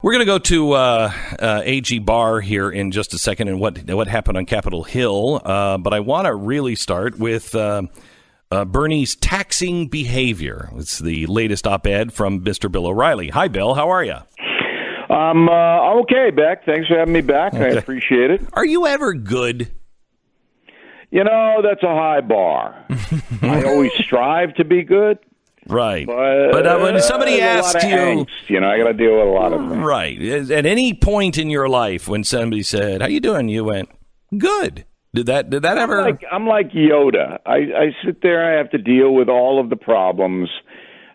We're going to go to AG Barr here in just a second and what happened on Capitol Hill. But I want to really start with Bernie's taxing behavior. It's the latest op-ed from Mr. Bill O'Reilly. Hi, Bill. How are you? I'm okay, Beck. Thanks for having me back. Okay. I appreciate it. Are you ever good? You know, that's a high bar. I always strive to be good. Right. But when somebody asks you... angst, I got to deal with a lot of things. Right. At any point in your life when somebody said, how you doing? You went, good. Did that ever... I'm like Yoda. I sit there, I have to deal with all of the problems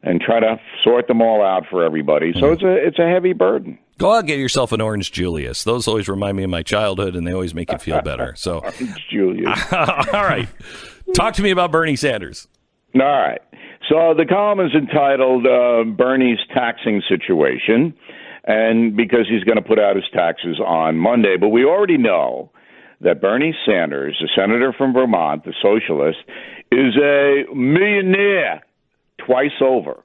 and try to sort them all out for everybody. So it's a heavy burden. Go out and get yourself an Orange Julius. Those always remind me of my childhood, and they always make you feel better. So, Orange Julius. All right. Talk to me about Bernie Sanders. All right. So the column is entitled Bernie's Taxing Situation, and because he's going to put out his taxes on Monday. But we already know that Bernie Sanders, the senator from Vermont, the socialist, is a millionaire twice over.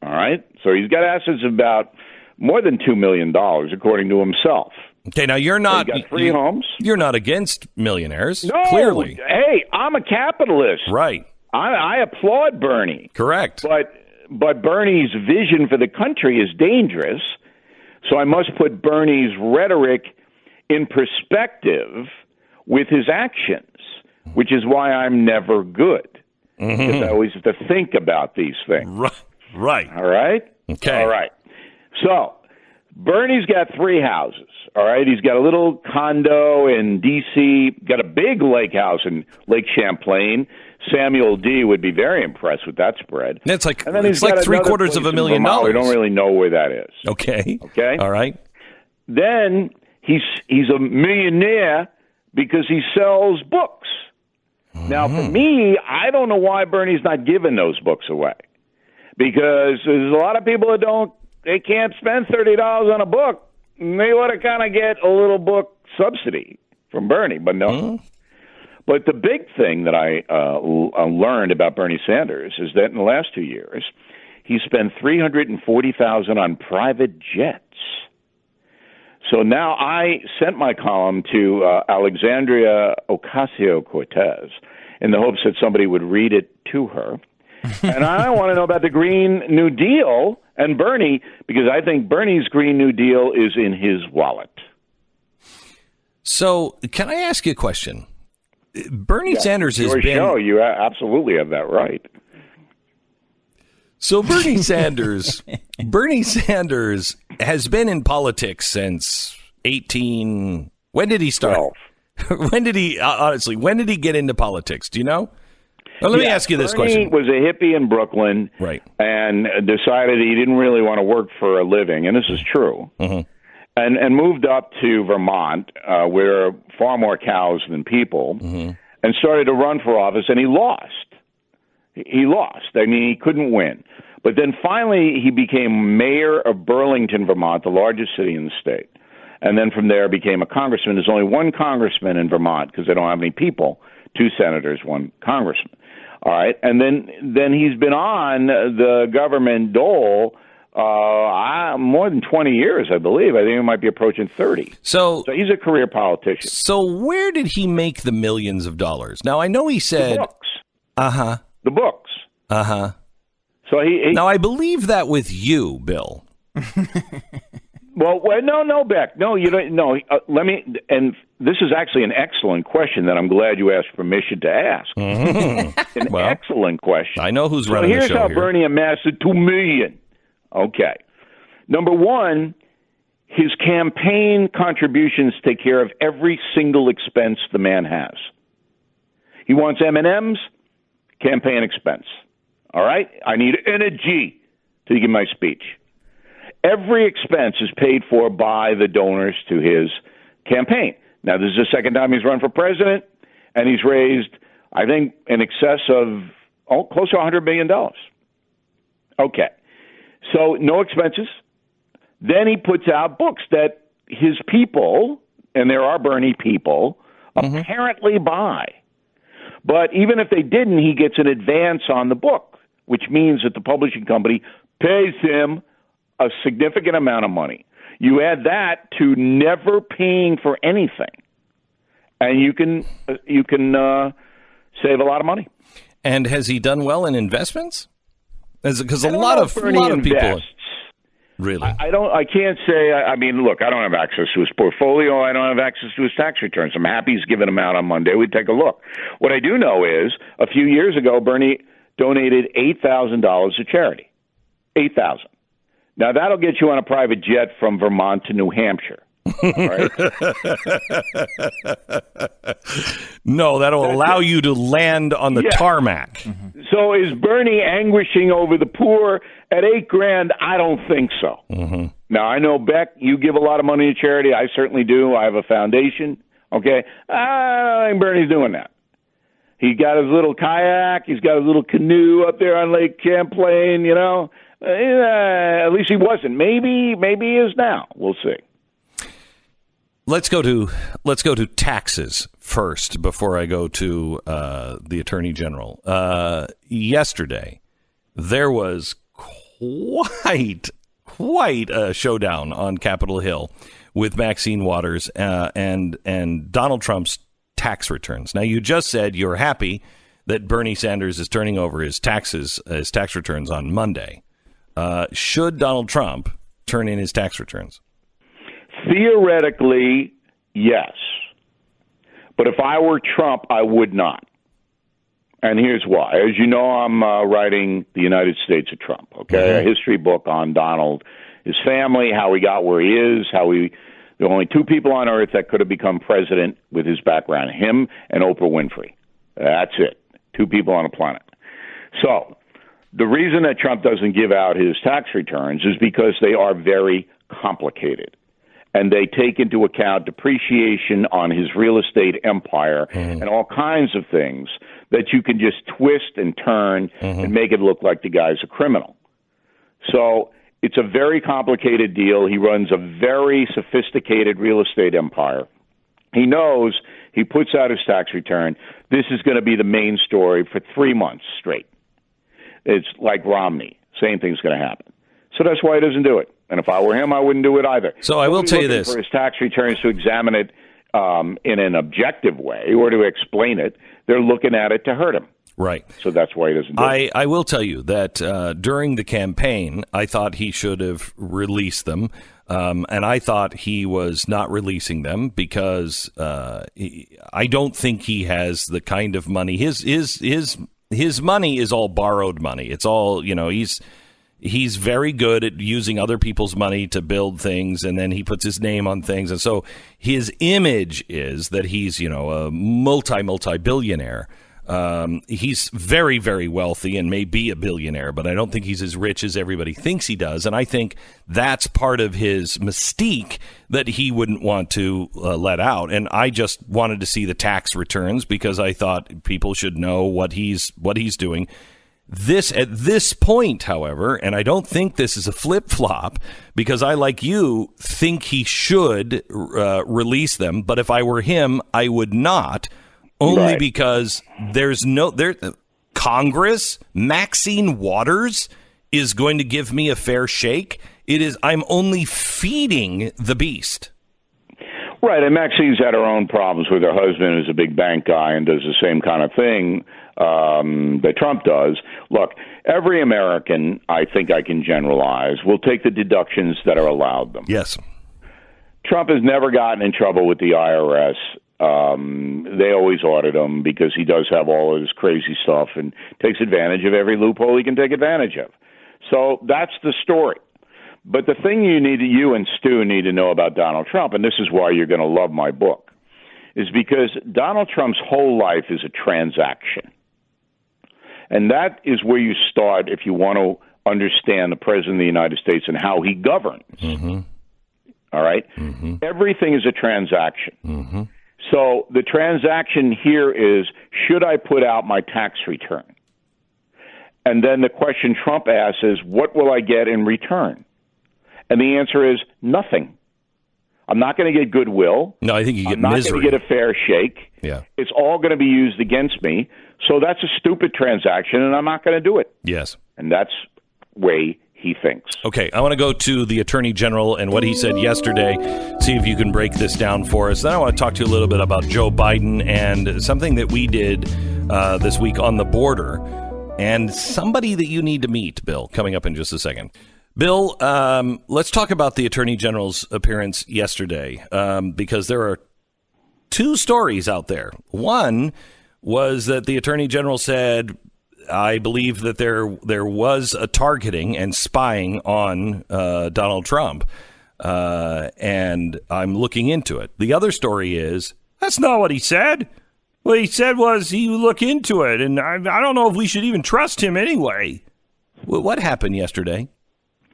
All right? So he's got assets of about more than $2 million, according to himself. Okay, now you're not... He's got 3 homes. You're not against millionaires, no, clearly. Hey, I'm a capitalist. Right. I applaud Bernie. Correct. But Bernie's vision for the country is dangerous, so I must put Bernie's rhetoric in perspective with his actions, which is why I'm never good. Because I always have to think about these things. Right. All right? Okay. All right. So, Bernie's got 3 houses, all right? He's got a little condo in D.C., got a big lake house in Lake Champlain. Samuel D. would be very impressed with that spread. It's like $750,000. We don't really know where that is. Okay. All right. Then he's a millionaire because he sells books. Now, for me, I don't know why Bernie's not giving those books away. Because there's a lot of people that they can't spend $30 on a book. And they ought to kind of get a little book subsidy from Bernie, but no. But the big thing that I learned about Bernie Sanders is that in the last 2 years, he spent $340,000 on private jets. So now I sent my column to Alexandria Ocasio-Cortez in the hopes that somebody would read it to her. And I want to know about the Green New Deal and Bernie, because I think Bernie's Green New Deal is in his wallet. So can I ask you a question? Bernie Sanders has been... Show, you absolutely have that right. So Bernie Sanders has been in politics since 18... When did he start? 12. When did he get into politics? Do you know? Well, let me ask you this question. Bernie was a hippie in Brooklyn, right, and decided he didn't really want to work for a living, and this is true, and moved up to Vermont, where there are far more cows than people, and started to run for office, and he lost. He lost. I mean, he couldn't win. But then finally he became mayor of Burlington, Vermont, the largest city in the state. And then from there became a congressman. There's only one congressman in Vermont because they don't have any people. 2 senators, 1 congressman. All right. And then he's been on the government dole more than 20 years, I believe. I think it might be approaching 30. So he's a career politician. So where did he make the millions of dollars? Now, I know he said... The books. The books. So he Now, I believe that with you, Bill. Well, no, Beck. No, you don't. No, let me. And this is actually an excellent question that I'm glad you asked permission to ask. Excellent question. I know who's running the show here. Here's how Bernie amassed $2 million. Okay. Number one, his campaign contributions take care of every single expense the man has. He wants M&Ms, campaign expense. All right? I need energy to give my speech. Every expense is paid for by the donors to his campaign. Now, this is the second time he's run for president, and he's raised, I think, in excess of close to $100 million. Okay. So no expenses. Then he puts out books that his people, and there are Bernie people, apparently buy. But even if they didn't, he gets an advance on the book, which means that the publishing company pays him a significant amount of money. You add that to never paying for anything, and you can save a lot of money. And has he done well in investments? Because a lot of people really. I can't say. I mean, look, I don't have access to his portfolio. I don't have access to his tax returns. I'm happy he's giving them out on Monday. We take a look. What I do know is a few years ago, Bernie donated $8,000 to charity. $8,000. Now that'll get you on a private jet from Vermont to New Hampshire. Right? No, that'll allow you to land on the tarmac. Mm-hmm. So is Bernie anguishing over the poor at $8,000? I don't think so. Mm-hmm. Now, I know, Beck, you give a lot of money to charity. I certainly do. I have a foundation. Okay? I don't think Bernie's doing that. He got his little kayak. He's got his little canoe up there on Lake Champlain, you know. At least he wasn't. Maybe he is now. We'll see. Let's go to taxes first before I go to the Attorney General. Yesterday, there was quite a showdown on Capitol Hill with Maxine Waters and Donald Trump's tax returns. Now, you just said you're happy that Bernie Sanders is turning over his tax returns on Monday. Should Donald Trump turn in his tax returns? Theoretically, yes. But if I were Trump, I would not. And here's why. As you know, I'm writing The United States of Trump, okay? Mm-hmm. A history book on Donald, his family, how he got where he is, there are only two people on earth that could have become president with his background, him and Oprah Winfrey. That's it. Two people on the planet. So the reason that Trump doesn't give out his tax returns is because they are very complicated. And they take into account depreciation on his real estate empire and all kinds of things that you can just twist and turn and make it look like the guy's a criminal. So it's a very complicated deal. He runs a very sophisticated real estate empire. He knows he puts out his tax return. This is going to be the main story for 3 months straight. It's like Romney. Same thing's going to happen. So that's why he doesn't do it. And if I were him, I wouldn't do it either. So I will tell you this. For his tax returns to examine it in an objective way or to explain it, they're looking at it to hurt him. Right. So that's why he doesn't do it. I will tell you that during the campaign, I thought he should have released them. And I thought he was not releasing them because I don't think he has the kind of money. His money is all borrowed money. It's all, he's very good at using other people's money to build things, and then he puts his name on things. And so his image is that he's, a multi-billionaire. He's very, very wealthy and may be a billionaire, but I don't think he's as rich as everybody thinks he does. And I think that's part of his mystique that he wouldn't want to let out. And I just wanted to see the tax returns because I thought people should know what he's doing. At this point, however, and I don't think this is a flip-flop because I, like you, think he should release them. But if I were him, I would not, only because Congress, Maxine Waters is going to give me a fair shake. I'm only feeding the beast. Right, and Maxine's had her own problems with her husband, who's a big bank guy and does the same kind of thing that Trump does. Look, every American, I think I can generalize, will take the deductions that are allowed them. Yes. Trump has never gotten in trouble with the IRS. They always audit him because he does have all of this crazy stuff and takes advantage of every loophole he can take advantage of. So that's the story. But the thing you and Stu need to know about Donald Trump, and this is why you're going to love my book, is because Donald Trump's whole life is a transaction. And that is where you start if you want to understand the President of the United States and how he governs. Mm-hmm. All right? Mm-hmm. Everything is a transaction. Mm-hmm. So the transaction here is, should I put out my tax return? And then the question Trump asks is, what will I get in return? And the answer is nothing. I'm not going to get goodwill. No, I think you get misery. I'm not going to get a fair shake. Yeah. It's all going to be used against me. So that's a stupid transaction, and I'm not going to do it. Yes. And that's the way he thinks. Okay, I want to go to the Attorney General and what he said yesterday, see if you can break this down for us. Then I want to talk to you a little bit about Joe Biden and something that we did this week on the border, and somebody that you need to meet, Bill, coming up in just a second. Bill, let's talk about the Attorney General's appearance yesterday, because there are two stories out there. One was that the Attorney General said, I believe that there was a targeting and spying on Donald Trump, and I'm looking into it. The other story is, that's not what he said. What he said was he would look into it, and I don't know if we should even trust him anyway. What happened yesterday?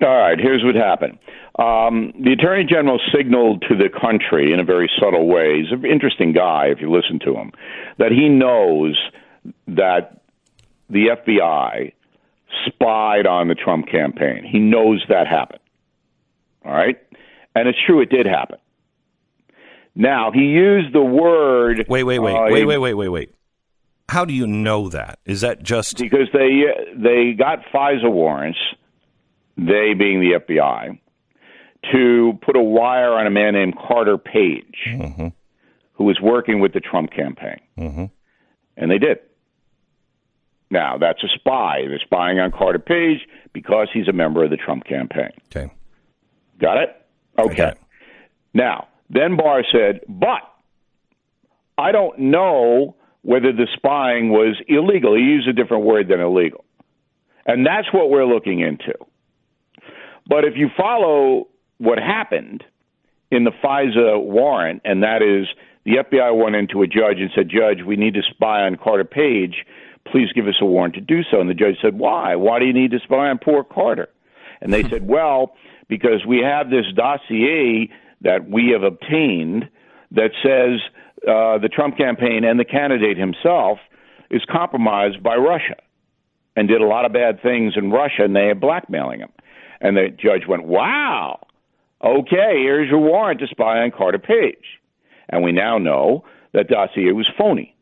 All right, here's what happened. The Attorney General signaled to the country in a very subtle way. He's an interesting guy, if you listen to him, that he knows that the FBI spied on the Trump campaign. He knows that happened. All right? And it's true, it did happen. Now, he used the word... Wait. How do you know that? Is that just... Because they got FISA warrants, they being the FBI, to put a wire on a man named Carter Page, who was working with the Trump campaign. And they did. Now, that's a spy. They're spying on Carter Page because he's a member of the Trump campaign. Okay. Got it? Okay. Got it. Now, then Barr said, but I don't know whether the spying was illegal. He used a different word than illegal. And that's what we're looking into. But if you follow what happened in the FISA warrant, and that is the FBI went into a judge and said, Judge, we need to spy on Carter Page. Please give us a warrant to do so. And the judge said, why? Why do you need to spy on poor Carter? And they said, well, because we have this dossier that we have obtained that says the Trump campaign and the candidate himself is compromised by Russia and did a lot of bad things in Russia, and they are blackmailing him. And the judge went, wow, okay, here's your warrant to spy on Carter Page. And we now know that dossier was phony,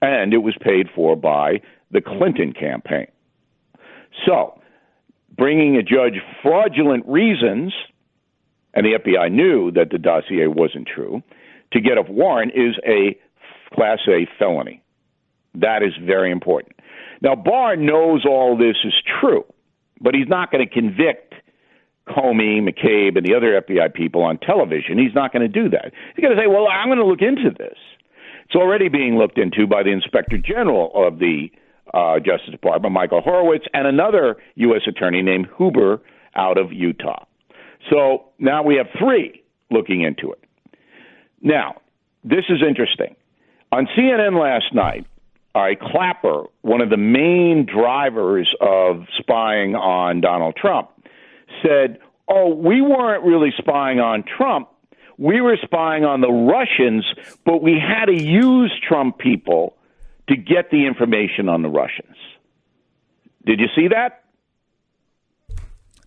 and it was paid for by the Clinton campaign. So, bringing a judge fraudulent reasons, and the FBI knew that the dossier wasn't true, to get a warrant is a Class A felony. That is very important. Now, Barr knows all this is true, but he's not going to convict Comey, McCabe, and the other FBI people on television. He's not going to do that. He's going to say, well, I'm going to look into this. It's already being looked into by the Inspector General of the Justice Department, Michael Horowitz, and another U.S. attorney named Huber out of Utah. So now we have three looking into it. Now, this is interesting. On CNN last night, Clapper, one of the main drivers of spying on Donald Trump, said, we weren't really spying on Trump. We were spying on the Russians, but we had to use Trump people to get the information on the Russians. Did you see that?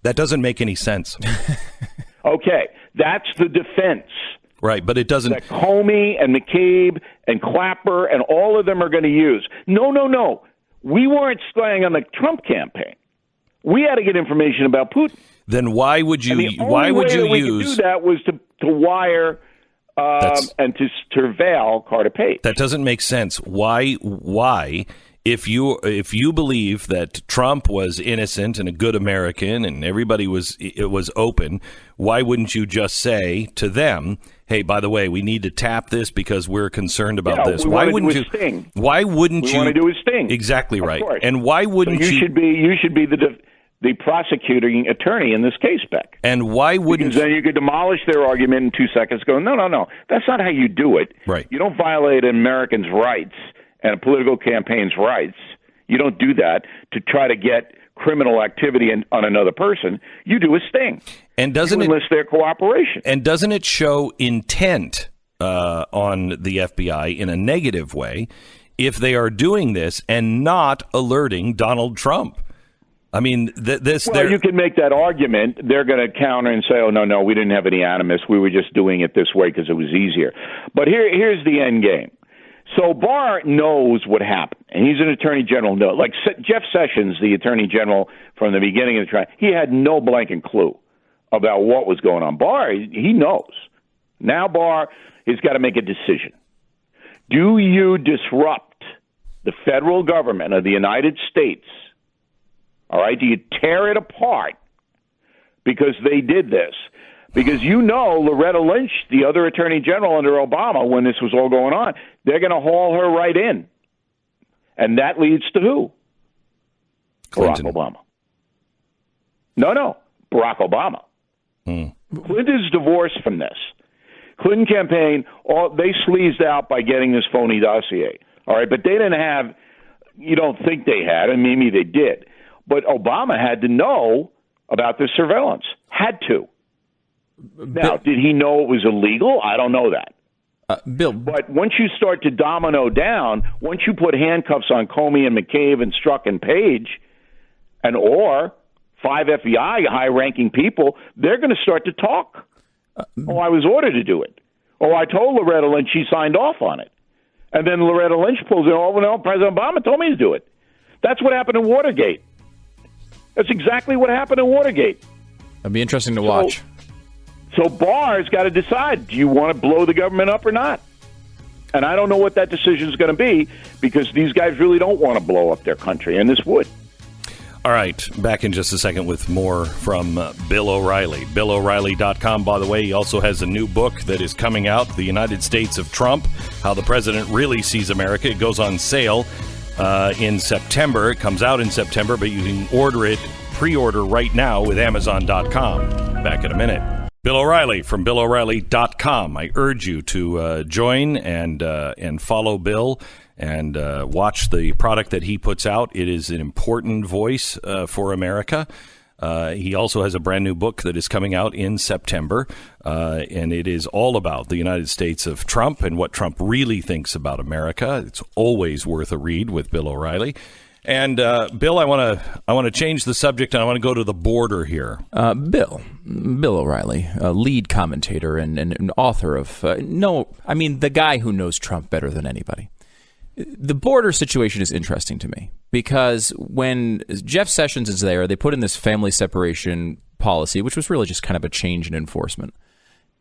That doesn't make any sense. Okay, that's the defense. Right, but it doesn't... That Comey and McCabe and Clapper and all of them are going to use. No. We weren't spying on the Trump campaign. We had to get information about Putin. Then why would you? And the only way that we could do that was to wire and to surveil Carter Page. That doesn't make sense. Why? If you believe that Trump was innocent and a good American and everybody was open, why wouldn't you just say to them, "Hey, by the way, we need to tap this because we're concerned about this"? Why wouldn't you? Sting. Why wouldn't you? We want to do a sting. Exactly right. Course. And why wouldn't you? You should be the prosecuting attorney in this case, Beck. And why wouldn't? Because then you could demolish their argument in 2 seconds. Go, no, that's not how you do it. Right. You don't violate an American's rights and a political campaign's rights. You don't do that to try to get criminal activity on another person. You do a sting. And doesn't you enlist their cooperation? And doesn't it show intent on the FBI in a negative way if they are doing this and not alerting Donald Trump? I mean, you can make that argument. They're going to counter and say, oh, no, we didn't have any animus. We were just doing it this way because it was easier. But here's the end game. So Barr knows what happened. and he's an attorney general, no, like Jeff Sessions, the attorney general from the beginning of the trial, he had no blanket clue about what was going on. Barr, he knows. Now Barr has got to make a decision. Do you disrupt the federal government of the United States? All right, do you tear it apart because they did this? Because Loretta Lynch, the other attorney general under Obama, when this was all going on, they're going to haul her right in. And that leads to who? Clinton. Barack Obama. No, Barack Obama. Clinton's divorced from this. Clinton campaign, they sleazed out by getting this phony dossier. All right, but they didn't have, you don't think they had, and maybe they did. But Obama had to know about this surveillance. Had to. Now, did he know it was illegal? I don't know that. Bill. But once you start to domino down, once you put handcuffs on Comey and McCabe and Strzok and Page, or 5 FBI high-ranking people, they're going to start to talk. I was ordered to do it. I told Loretta Lynch, she signed off on it. And then Loretta Lynch pulls in, no, President Obama told me to do it. That's what happened in Watergate. That's exactly what happened in Watergate. It'll be interesting to watch. So Barr's got to decide, do you want to blow the government up or not? And I don't know what that decision is going to be, because these guys really don't want to blow up their country, and this would. All right, back in just a second with more from Bill O'Reilly. BillO'Reilly.com, by the way. He also has a new book that is coming out, The United States of Trump, How the President Really Sees America. It goes on sale in September. It comes out in September, but you can pre-order right now with Amazon.com. Back in a minute. Bill O'Reilly from BillO'Reilly.com. I urge you to join and follow Bill and watch the product that he puts out. It is an important voice for America. He also has a brand new book that is coming out in September, and it is all about the United States of Trump and what Trump really thinks about America. It's always worth a read with Bill O'Reilly. And Bill, I want to change the subject, and I want to go to the border here. Bill O'Reilly, a lead commentator and an author of the guy who knows Trump better than anybody. The border situation is interesting to me because when Jeff Sessions is there, they put in this family separation policy, which was really just kind of a change in enforcement.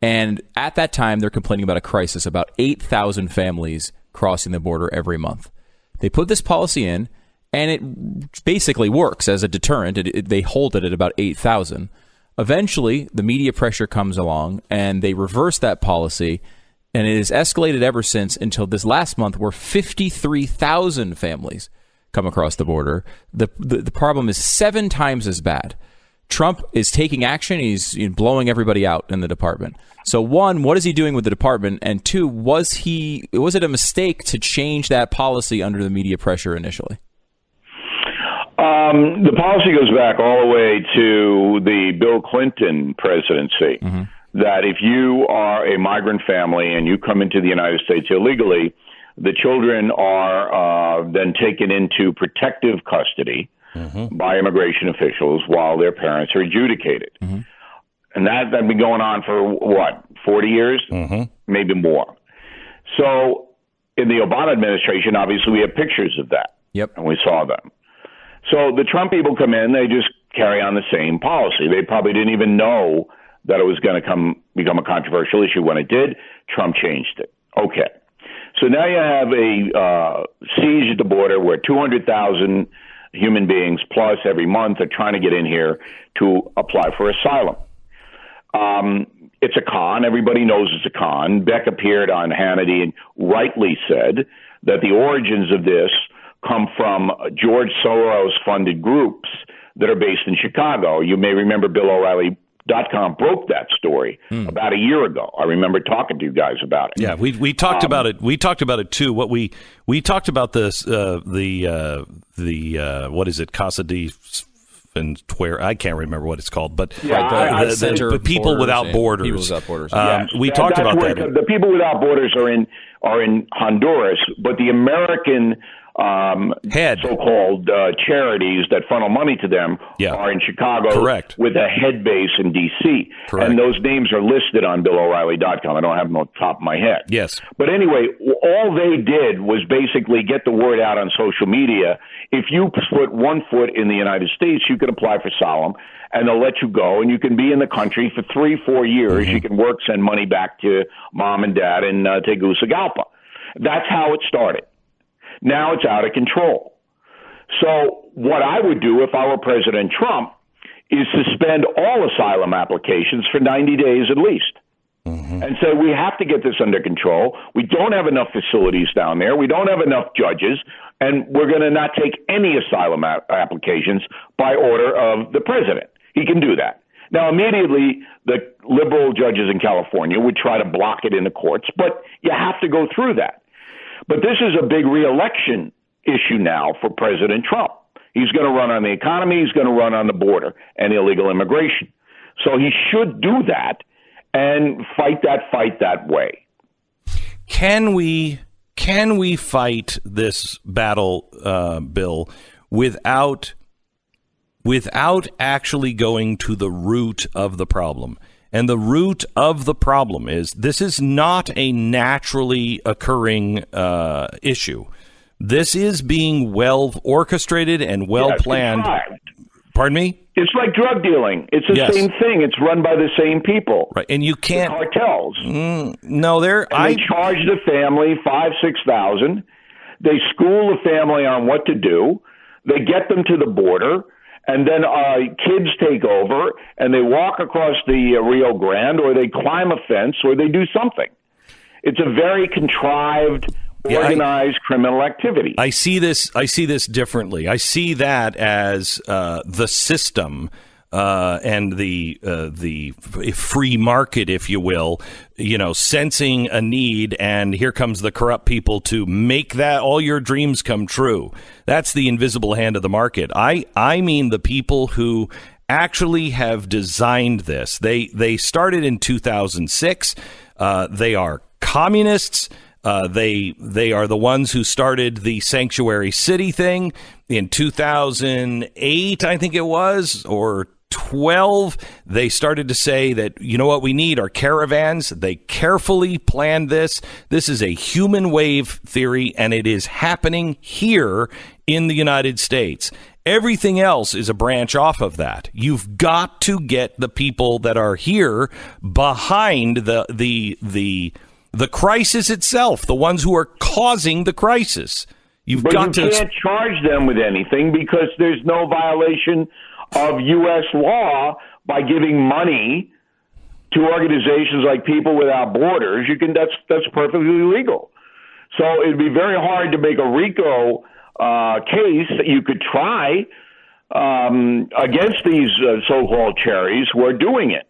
And at that time, they're complaining about a crisis, about 8,000 families crossing the border every month. They put this policy in, and it basically works as a deterrent. They hold it at about 8,000. Eventually, the media pressure comes along, and they reverse that policy. And it has escalated ever since until this last month where 53,000 families come across the border. The problem is 7 times as bad. Trump is taking action. He's blowing everybody out in the department. So one, what is he doing with the department? And two, was it a mistake to change that policy under the media pressure initially? The policy goes back all the way to the Bill Clinton presidency. Mm-hmm. That if you are a migrant family and you come into the United States illegally, the children are then taken into protective custody by immigration officials while their parents are adjudicated. Mm-hmm. And that's been going on for, 40 years? Mm-hmm. Maybe more. So in the Obama administration, obviously, we have pictures of that. Yep. And we saw them. So the Trump people come in, they just carry on the same policy. They probably didn't even know that it was going to become a controversial issue. When it did, Trump changed it. Okay. So now you have a siege at the border where 200,000 human beings plus every month are trying to get in here to apply for asylum. It's a con. Everybody knows it's a con. Beck appeared on Hannity and rightly said that the origins of this come from George Soros-funded groups that are based in Chicago. You may remember Bill O'Reilly.com broke that story about a year ago. I remember talking to you guys about it. Yeah, we talked about it. We talked about it too. What we talked about this the what is it, Casa de and where I can't remember what it's called, but the People Without Borders. People Without Borders. We talked about that. The People Without Borders are in Honduras, but the American so-called charities that funnel money to them are in Chicago. Correct. With a head base in D.C. Correct. And those names are listed on BillO'Reilly.com. I don't have them on top of my head. Yes. But anyway, all they did was basically get the word out on social media. If you put one foot in the United States, you can apply for asylum, and they'll let you go, and you can be in the country for 3-4 years. Mm-hmm. You can work, send money back to mom and dad in Tegucigalpa. That's how it started. Now it's out of control. So what I would do if I were President Trump is suspend all asylum applications for 90 days at least. Mm-hmm. And so we have to get this under control. We don't have enough facilities down there. We don't have enough judges. And we're going to not take any asylum applications by order of the president. He can do that. Now, immediately, the liberal judges in California would try to block it in the courts, but you have to go through that. But this is a big re-election issue now for President Trump. He's going to run on the economy. He's going to run on the border and illegal immigration. So he should do that and fight that way. Can we fight this battle, Bill, without actually going to the root of the problem? And the root of the problem is this is not a naturally occurring issue. This is being well orchestrated and well planned. Pardon me? It's like drug dealing. It's the same thing. It's run by the same people. Right, and you can't the cartels. They charge the family $5,000-$6,000. They school the family on what to do. They get them to the border. And then kids take over, and they walk across the Rio Grande, or they climb a fence, or they do something. It's a very contrived, organized criminal activity. I see this differently. I see that as the system and the free market, if you will, sensing a need, and here comes the corrupt people to make that all your dreams come true. That's the invisible hand of the market. I mean the people who actually have designed this. They started in 2006. They are communists. They are the ones who started the sanctuary city thing in 2008, I think it was, or 12. They started to say that, what we need are caravans. They carefully planned this. This is a human wave theory, and it is happening here in the United States. Everything else is a branch off of that. You've got to get the people that are here behind the crisis itself, the ones who are causing the crisis. You can't charge them with anything because there's no violation of U.S. law by giving money to organizations like People Without Borders. That's perfectly legal. So it'd be very hard to make a RICO case that you could try against these so-called charities who are doing it.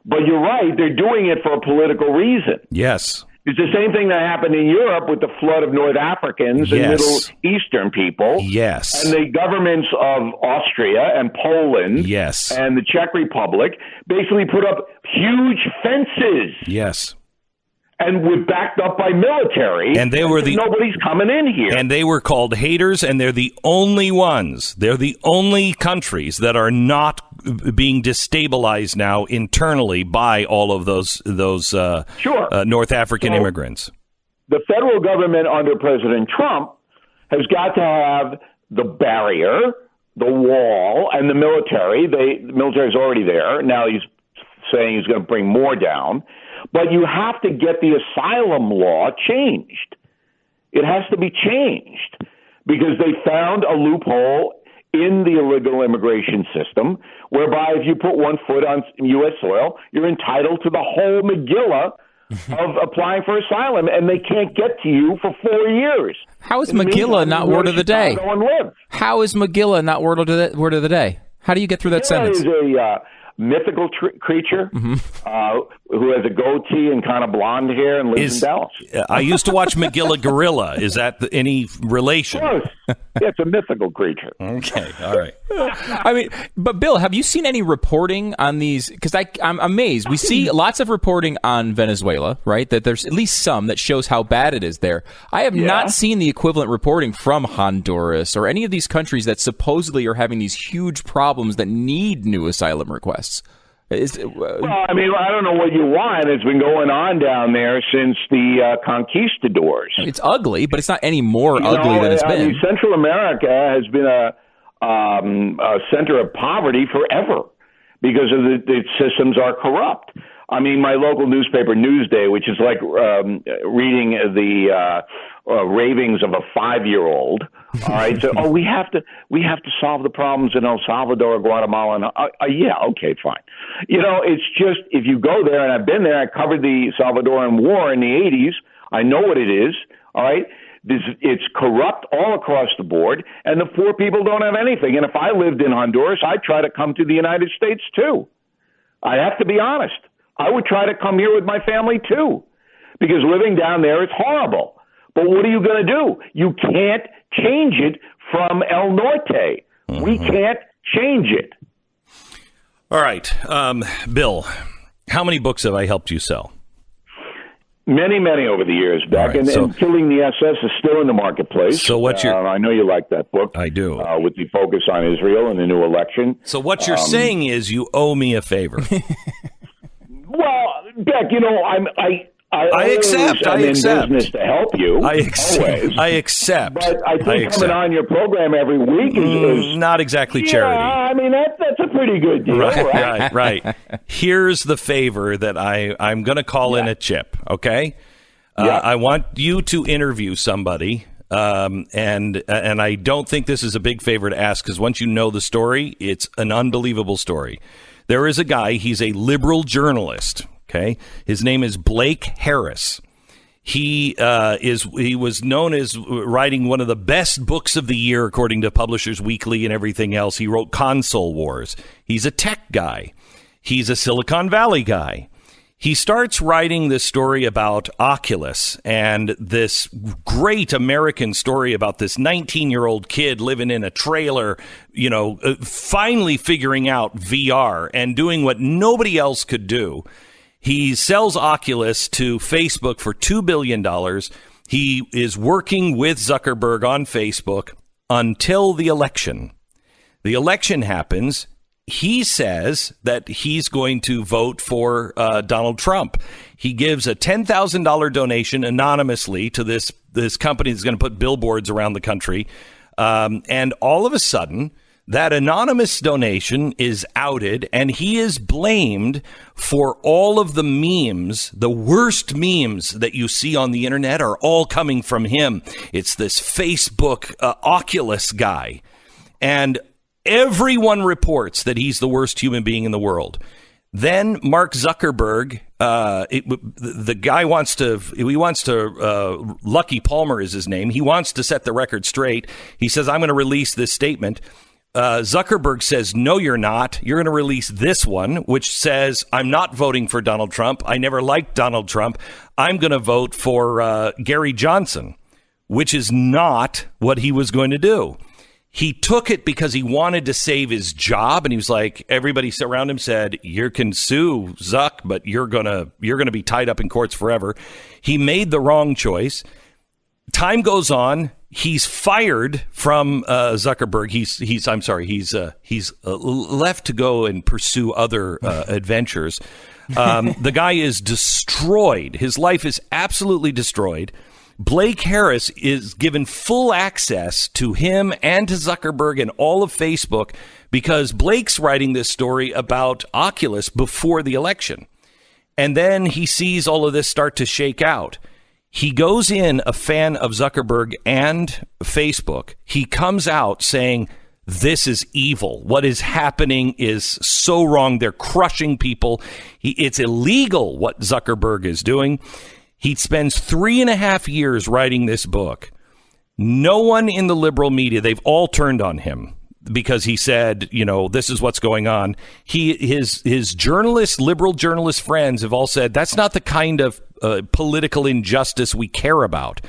But you're right, they're doing it for a political reason. Yes. It's the same thing that happened in Europe with the flood of North Africans and Middle Eastern people. Yes. And the governments of Austria and Poland and the Czech Republic basically put up huge fences. Yes. And were backed up by military. And they were nobody's coming in here. And they were called haters, and they're the only ones. They're the only countries that are not being destabilized now internally by all of those North African immigrants. The federal government under President Trump has got to have the barrier, the wall, and the military. The military's already there. Now he's saying he's going to bring more down. But you have to get the asylum law changed. It has to be changed because they found a loophole in the illegal immigration system whereby if you put one foot on U.S. soil, you're entitled to the whole Megillah of applying for asylum, and they can't get to you for 4 years. How is Megillah not word of the day? How is Megillah not word of the day? How do you get through that sentence? Is mythical creature who has a goatee and kind of blonde hair and lives in Dallas. I used to watch Magilla Gorilla. Is that any relation? Of course. Yeah, it's a mythical creature. Okay, all right. I mean, but Bill, have you seen any reporting on these? Because I'm amazed. We see lots of reporting on Venezuela, right? That there's at least some that shows how bad it is there. I have not seen the equivalent reporting from Honduras or any of these countries that supposedly are having these huge problems that need new asylum requests. Well, I mean, I don't know what you want. It's been going on down there since the conquistadors. It's ugly, but it's not any more ugly than it's been. I mean, Central America has been a center of poverty forever because of the systems are corrupt. I mean, my local newspaper, Newsday, which is like reading the ravings of a 5-year-old. All right, so we have to solve the problems in El Salvador, Guatemala, and yeah, okay, fine. You know, it's just if you go there, and I've been there. I covered the Salvadoran War in the '80s. I know what it is. All right. It's corrupt all across the board, and the poor people don't have anything. And if I lived in Honduras, I'd try to come to the United States too. I have to be honest. I would try to come here with my family too, because living down there is horrible. But what are you going to do? You can't change it from El Norte. We can't change it. All right. Bill, how many books have I helped you sell? Many, many over the years, Beck. Right, and Killing the SS is still in the marketplace. So what's your... I know you like that book. I do. With the focus on Israel and the new election. So what you're saying is you owe me a favor. Well, Beck, you know, I accept. I'm in business to help you. I accept. But I think coming on your program every week is not exactly charity. I mean, that's a pretty good deal, right. Here's the favor that I'm going to call in a chip, okay? I want you to interview somebody, and I don't think this is a big favor to ask, because once you know the story, it's an unbelievable story. There is a guy, he's a liberal journalist. Okay, his name is Blake Harris. He was known as writing one of the best books of the year, according to Publishers Weekly and everything else. He wrote Console Wars. He's a tech guy. He's a Silicon Valley guy. He starts writing this story about Oculus and this great American story about this 19-year-old kid living in a trailer, you know, finally figuring out VR and doing what nobody else could do. He sells Oculus to Facebook for $2 billion. He is working with Zuckerberg on Facebook until the election. The election happens. He says that he's going to vote for Donald Trump. He gives a $10,000 donation anonymously to this company that's going to put billboards around the country. And all of a sudden, that anonymous donation is outed, and he is blamed for all of the memes. The worst memes that you see on the internet are all coming from him. It's this Facebook Oculus guy. And everyone reports that he's the worst human being in the world. Then Mark Zuckerberg, the guy wants to, Lucky Palmer is his name. He wants to set the record straight. He says, I'm going to release this statement. Zuckerberg says, no, you're not. You're going to release this one, which says, I'm not voting for Donald Trump. I never liked Donald Trump. I'm going to vote for Gary Johnson, which is not what he was going to do. He took it because he wanted to save his job, and he was like, everybody around him said, you can sue Zuck, but you're gonna be tied up in courts forever. He made the wrong choice. Time goes on. He's fired from Zuckerberg. He's left to go and pursue other adventures. The guy is destroyed. His life is absolutely destroyed. Blake Harris is given full access to him and to Zuckerberg and all of Facebook because Blake's writing this story about Oculus before the election. And then he sees all of this start to shake out. He goes in a fan of Zuckerberg and Facebook. He comes out saying, this is evil. What is happening is so wrong. They're crushing people. It's illegal what Zuckerberg is doing. He spends 3.5 years writing this book. No one in the liberal media, they've all turned on him. because he said, this is what's going on. His liberal journalist friends have all said that's not the kind of political injustice we care about.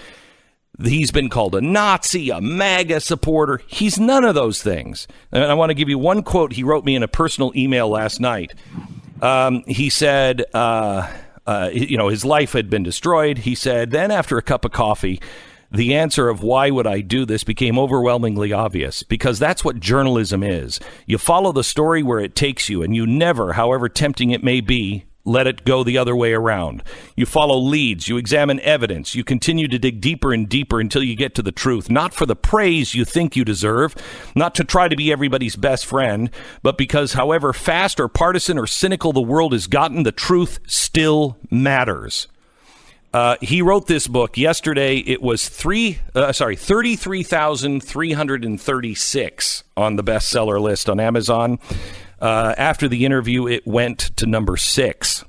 He's been called a Nazi, a MAGA supporter. He's none of those things. And I want to give you one quote he wrote me in a personal email last night. He said, his life had been destroyed. He said, then after a cup of coffee, the answer of why would I do this became overwhelmingly obvious, because that's what journalism is. You follow the story where it takes you, and you never, however tempting it may be, let it go the other way around. You follow leads, you examine evidence, you continue to dig deeper and deeper until you get to the truth, not for the praise you think you deserve, not to try to be everybody's best friend, but because however fast or partisan or cynical the world has gotten, the truth still matters. He wrote this book yesterday. It was 33,336 on the bestseller list on Amazon. After the interview, it went to number 6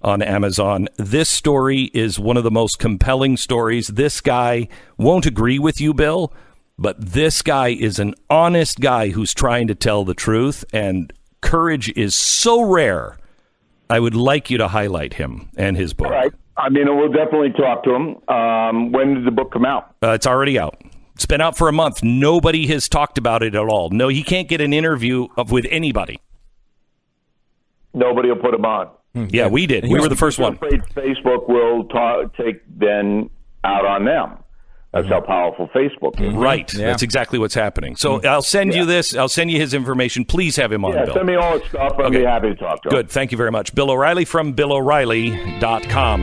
on Amazon. This story is one of the most compelling stories. This guy won't agree with you, Bill, but this guy is an honest guy who's trying to tell the truth, and courage is so rare. I would like you to highlight him and his book. All right. I mean, we'll definitely talk to him. When did the book come out? It's already out. It's been out for a month. Nobody has talked about it at all. No, he can't get an interview with anybody. Nobody will put him on. Yeah, we did. We were the first one. I'm afraid Facebook will take Ben out on them. That's how powerful Facebook is. Right. Yeah. That's exactly what's happening. So I'll send you this. I'll send you his information. Please have him on, Bill. Send me all his stuff. I'll be happy to talk to him. Good. Thank you very much. Bill O'Reilly from BillO'Reilly.com.